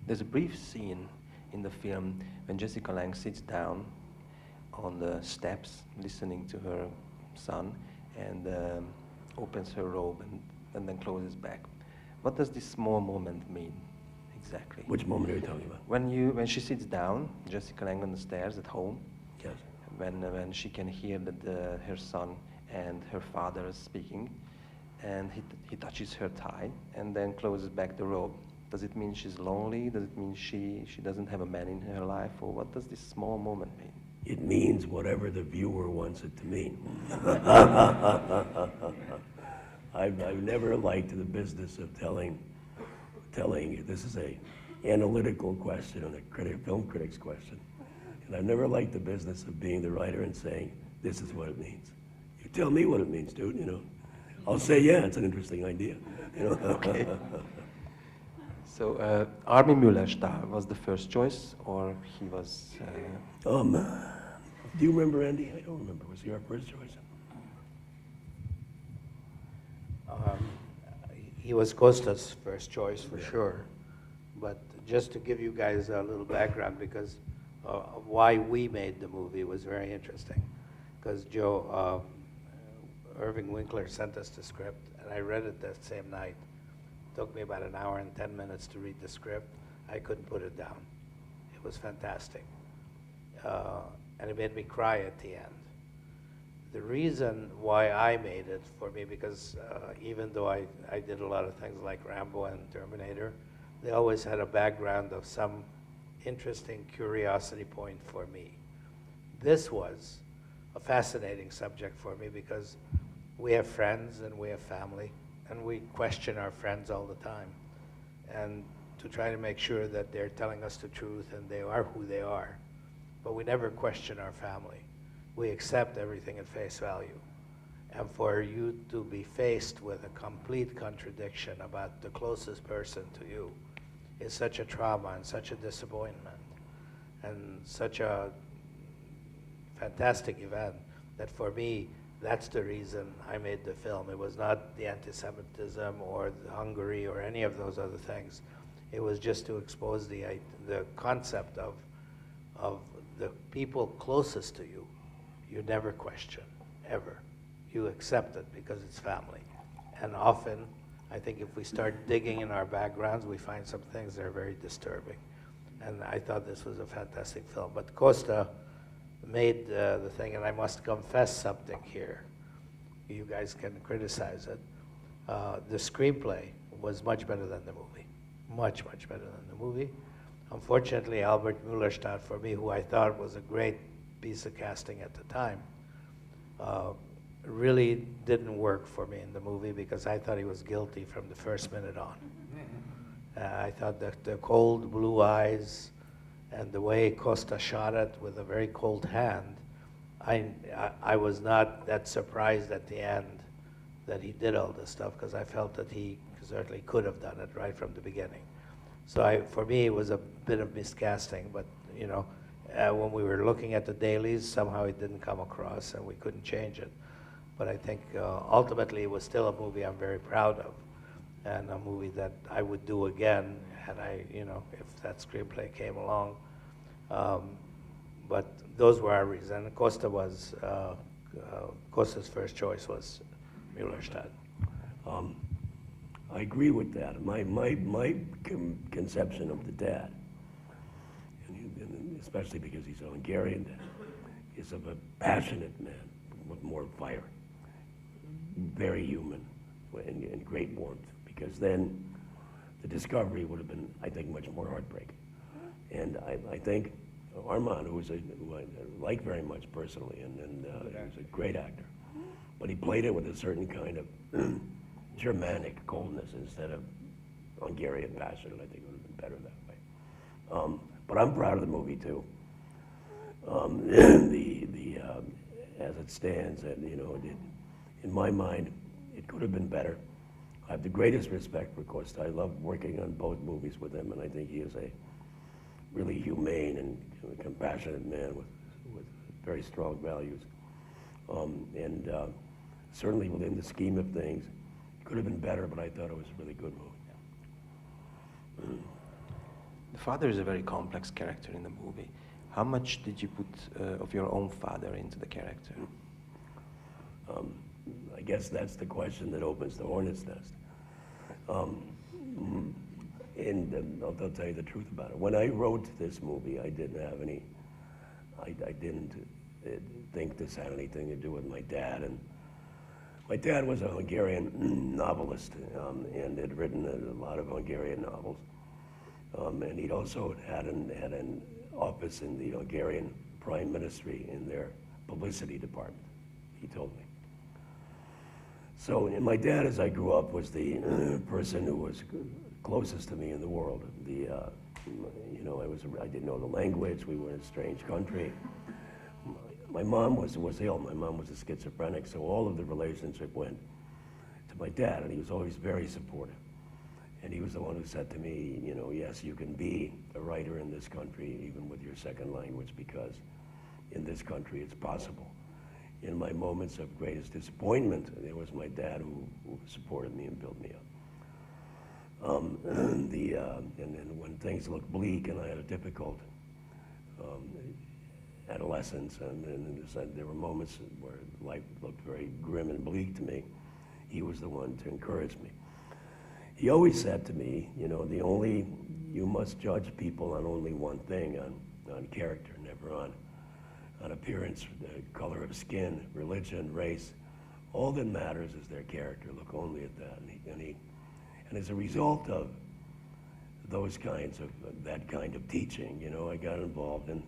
There's a brief scene in the film when Jessica Lange sits down on the steps listening to her son and opens her robe and then closes back. What does this small moment mean exactly? Which moment are you talking about? When she sits down, Jessica Lange on the stairs at home, Yes. when she can hear that her son and her father are speaking, and he touches her thigh and then closes back the robe. Does it mean she's lonely? Does it mean she doesn't have a man in her life? Or what does this small moment mean? It means whatever the viewer wants it to mean. I've never liked the business of telling. This is a analytical question and a film critic's question, and I've never liked the business of being the writer and saying this is what it means. You tell me what it means, dude. You know, I'll say yeah, it's an interesting idea. You know. Okay. So Armin Mueller-Stahl was the first choice, or he was? Do you remember, Andy? I don't remember. Was he our first choice? He was Costa's first choice for sure. But just to give you guys a little background, because of why we made the movie was very interesting. Because Irving Winkler sent us the script, and I read it that same night. It took me about an hour and 10 minutes to read the script. I couldn't put it down. It was fantastic. And it made me cry at the end. The reason why I made it for me, because even though I did a lot of things like Rambo and Terminator, they always had a background of some interesting curiosity point for me. This was a fascinating subject for me because we have friends and we have family, and we question our friends all the time. And to try to make sure that they're telling us the truth and they are who they are. But we never question our family. We accept everything at face value. And for you to be faced with a complete contradiction about the closest person to you is such a trauma and such a disappointment and such a fantastic event that for me, that's the reason I made the film. It was not the anti-Semitism or the Hungary or any of those other things. It was just to expose the concept of the people closest to you. You never question, ever. You accept it because it's family. And often, I think if we start digging in our backgrounds, we find some things that are very disturbing. And I thought this was a fantastic film. But Costa made the thing, and I must confess something here. You guys can criticize it. The screenplay was much better than the movie. Much, much better than the movie. Unfortunately, Albert Mueller-Stahl, for me, who I thought was a great piece of casting at the time, really didn't work for me in the movie because I thought he was guilty from the first minute on. I thought that the cold blue eyes and the way Costa shot it with a very cold hand, I was not that surprised at the end that he did all this stuff because I felt that he certainly could have done it right from the beginning. So for me, it was a bit of miscasting, but you know, when we were looking at the dailies, somehow it didn't come across and we couldn't change it. But I think ultimately it was still a movie I'm very proud of and a movie that I would do again had I, you know, if that screenplay came along. But those were our reasons. And Costa was, Costa's first choice was Mueller-Stahl. I agree with that. My conception of the dad, and especially because he's a Hungarian dad, is of a passionate man with more fire, very human, and great warmth. Because then the discovery would have been, I think, much more heartbreaking. And I think Armand, who I like very much personally, and he was a great actor, but he played it with a certain kind of Germanic coldness instead of Hungarian passion, and I think it would have been better that way. But I'm proud of the movie too. As it stands, and you know, in my mind, it could have been better. I have the greatest respect for Costa. I love working on both movies with him, and I think he is a really humane and compassionate man with very strong values. Certainly within the scheme of things, it could have been better, but I thought it was a really good movie. The father is a very complex character in the movie. How much did you put of your own father into the character? I guess that's the question that opens the hornet's nest. And I'll tell you the truth about it. When I wrote this movie, I didn't have any, I didn't think this had anything to do with my dad. And my dad was a Hungarian novelist and had written a lot of Hungarian novels. And he'd also had an office in the Hungarian Prime Ministry in their publicity department, he told me. So and my dad, as I grew up, was the person who was closest to me in the world. You know, I didn't know the language. We were in a strange country. My mom was ill. My mom was a schizophrenic, so all of the relationship went to my dad, and he was always very supportive. And he was the one who said to me, you know, yes, you can be a writer in this country, even with your second language, because in this country it's possible. In my moments of greatest disappointment, it was my dad who supported me and built me up. And then when things looked bleak and I had a difficult adolescence, and there were moments where life looked very grim and bleak to me, he was the one to encourage me. He always said to me, you know, you must judge people on only one thing, on character, never on appearance, the color of skin, religion, race. All that matters is their character. Look only at that. And as a result of that kind of teaching, you know, I got involved in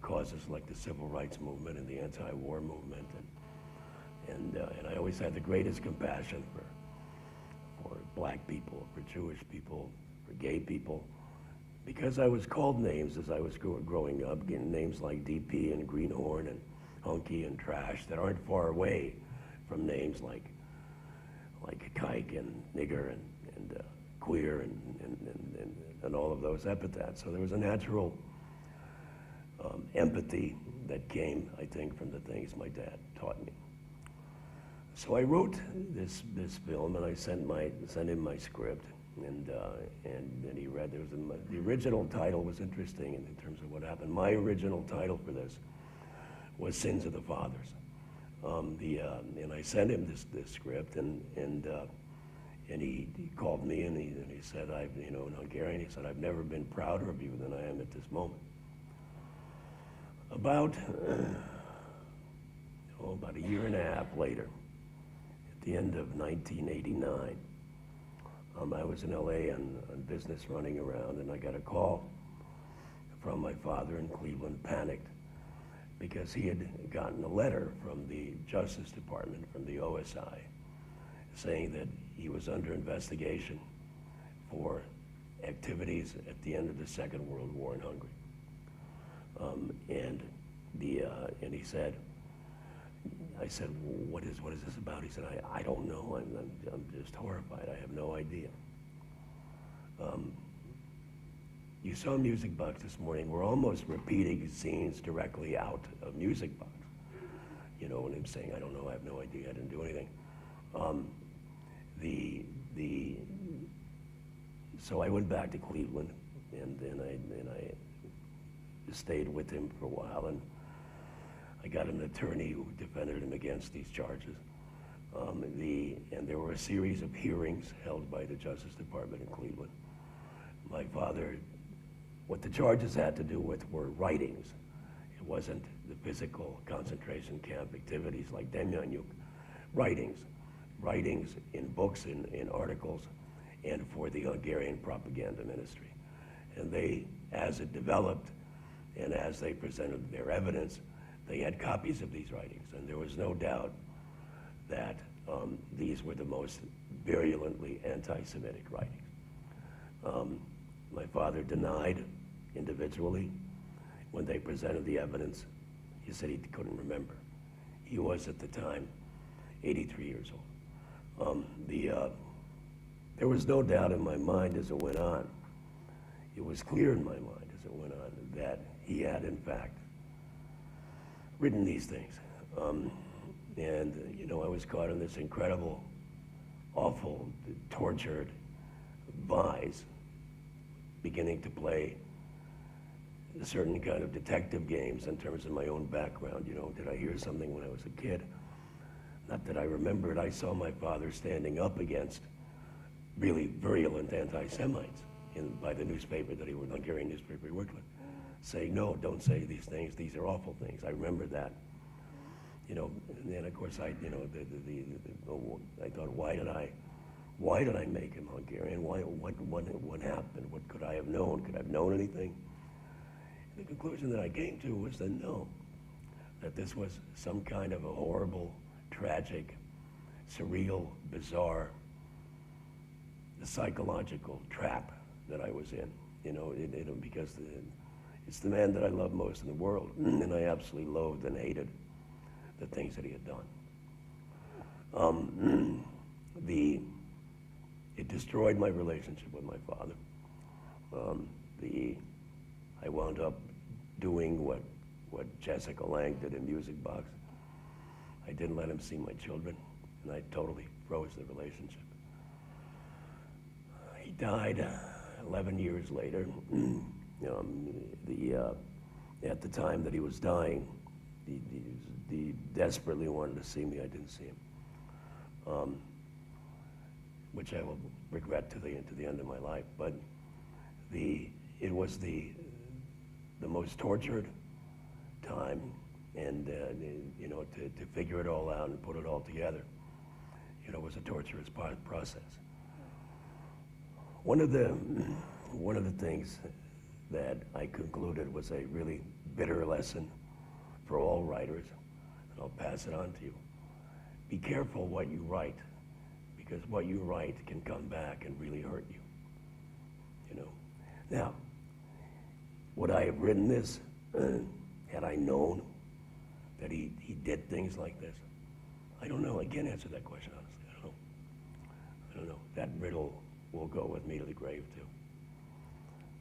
causes like the civil rights movement and the anti-war movement, and I always had the greatest compassion for black people, for Jewish people, for gay people, because I was called names as I was growing up, getting names like DP and Greenhorn and Hunky and Trash that aren't far away from names like Kike and Nigger and Queer and all of those epithets. So there was a natural empathy that came, I think, from the things my dad taught me. So I wrote this film, and I sent him my script, and then he read. The original title was interesting in terms of what happened. My original title for this was Sins of the Fathers, and I sent him this script, and he called me and he said, in Hungarian, he said, I've never been prouder of you than I am at this moment. About a year and a half later, at the end of 1989, I was in LA on business running around, and I got a call from my father in Cleveland, panicked, because he had gotten a letter from the Justice Department, from the OSI, saying that he was under investigation for activities at the end of the Second World War in Hungary. And he said, I said, well, what is this about? He said, I don't know. I'm just horrified. I have no idea. You saw Music Box this morning. We're almost repeating scenes directly out of Music Box. You know, when I'm saying, I don't know, I have no idea, I didn't do anything. So I went back to Cleveland, and I stayed with him for a while, and I got an attorney who defended him against these charges. And there were a series of hearings held by the Justice Department in Cleveland. My father, what the charges had to do with were writings. It wasn't the physical concentration camp activities like Demjanjuk. Writings in books, in articles, and for the Hungarian propaganda ministry. And they, as it developed, and as they presented their evidence, they had copies of these writings, and there was no doubt that these were the most virulently anti-Semitic writings. My father denied individually. When they presented the evidence, he said he couldn't remember. He was, at the time, 83 years old. There was no doubt in my mind as it went on. It was clear in my mind as it went on that he had, in fact, written these things. I was caught in this incredible, awful, tortured vise beginning to play a certain kind of detective games in terms of my own background. You know, did I hear something when I was a kid? Not that I remember it. I saw my father standing up against really virulent anti-Semites by the newspaper that he worked, Hungarian newspaper he worked with, saying, no, don't say these things. These are awful things. I remember that. You know, and then of course I thought, why did I make him Hungarian? What happened? What could I have known? Could I have known anything? The conclusion that I came to was that no, that this was some kind of a horrible, tragic, surreal, bizarre, psychological trap that I was in. You know, because it's the man that I love most in the world, and I absolutely loathed and hated the things that he had done. It destroyed my relationship with my father. I wound up doing what Jessica Lange did in Music Box. I didn't let him see my children, and I totally froze the relationship. He died 11 years later. At the time that he was dying, he desperately wanted to see me. I didn't see him, which I will regret to the end of my life. But it was the most tortured time, and you know, to figure it all out and put it all together, you know, was a torturous process. One of the things that I concluded was a really bitter lesson for all writers, and I'll pass it on to you. Be careful what you write, because what you write can come back and really hurt you. You know. Now, would I have written this had I known that he did things like this? I don't know. I can't answer that question honestly. I don't know. That riddle will go with me to the grave too.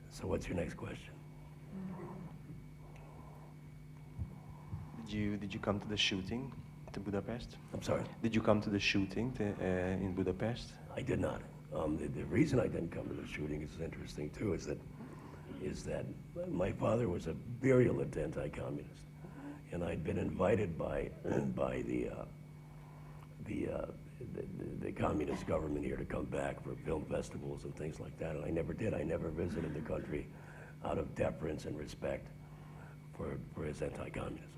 So what's your next question? Did you come to the shooting to Budapest? I'm sorry? Did you come to the shooting in Budapest? I did not. The reason I didn't come to the shooting is interesting too, is that my father was a virulent anti-communist, and I'd been invited by the communist government here to come back for film festivals and things like that, and I never did. I never visited the country out of deference and respect for his anti-communism.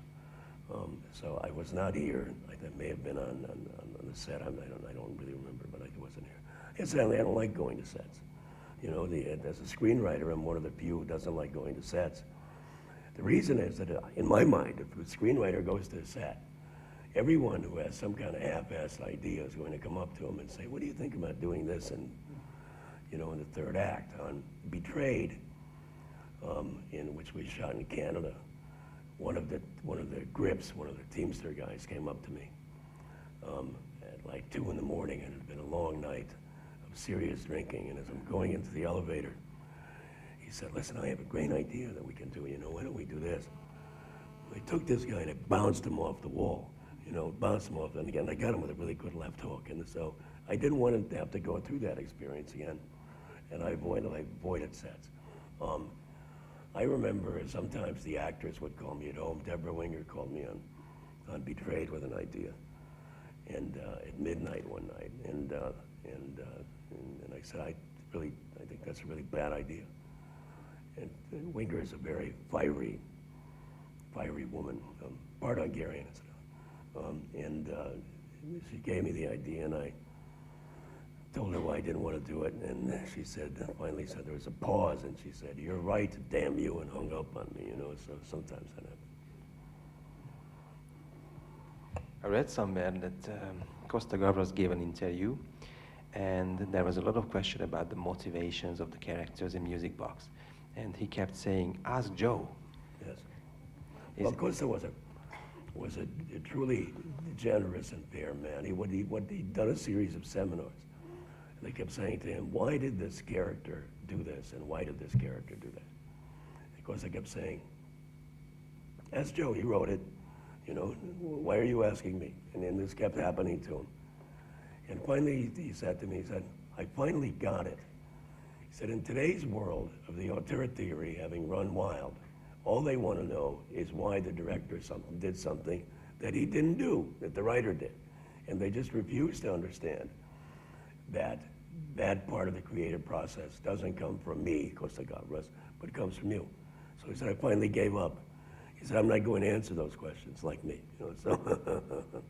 So I was not here. I may have been on the set. I don't really remember, but I wasn't here. Incidentally, I don't like going to sets. You know, as a screenwriter, I'm one of the few who doesn't like going to sets. The reason is that, in my mind, if a screenwriter goes to a set, everyone who has some kind of half-assed idea is going to come up to him and say, "What do you think about doing this?" And you know, in the third act on Betrayed, in which we shot in Canada, one of the grips, one of the Teamster guys, came up to me at like 2 in the morning, and it had been a long night of serious drinking. And as I'm going into the elevator, he said, "Listen, I have a great idea that we can do. You know, why don't we do this?" I took this guy and I bounced him off the wall. You know, bounced him off, and again, I got him with a really good left hook, and so I didn't want him to have to go through that experience again, and I avoided sets. I remember sometimes the actors would call me at home. Deborah Winger called me on Betrayed with an idea, and at midnight one night, and I said, I think that's a really bad idea. And Winger is a very fiery woman, part Hungarian, and she gave me the idea, and I told her why I didn't want to do it, and she said, finally said, there was a pause, and she said, "You're right, damn you," and hung up on me, you know, so sometimes that happens. I read somewhere that Costa Gavras gave an interview, and there was a lot of question about the motivations of the characters in Music Box, and he kept saying, "Ask Joe." Yes. Well, Costa was a truly generous and fair man. He'd done a series of seminars. And they kept saying to him, "Why did this character do this? And why did this character do that?" Of course, I kept saying, "Ask Joe, he wrote it. You know, why are you asking me?" And then this kept happening to him. And finally, he said to me, he said, "I finally got it. He said, in today's world of the auteur theory having run wild, all they want to know is why the director did something that he didn't do, that the writer did. And they just refuse to understand that that part of the creative process doesn't come from me, of course I got Russ, but it comes from you. So he said, I finally gave up. He said, I'm not going to answer those questions like me. You know, so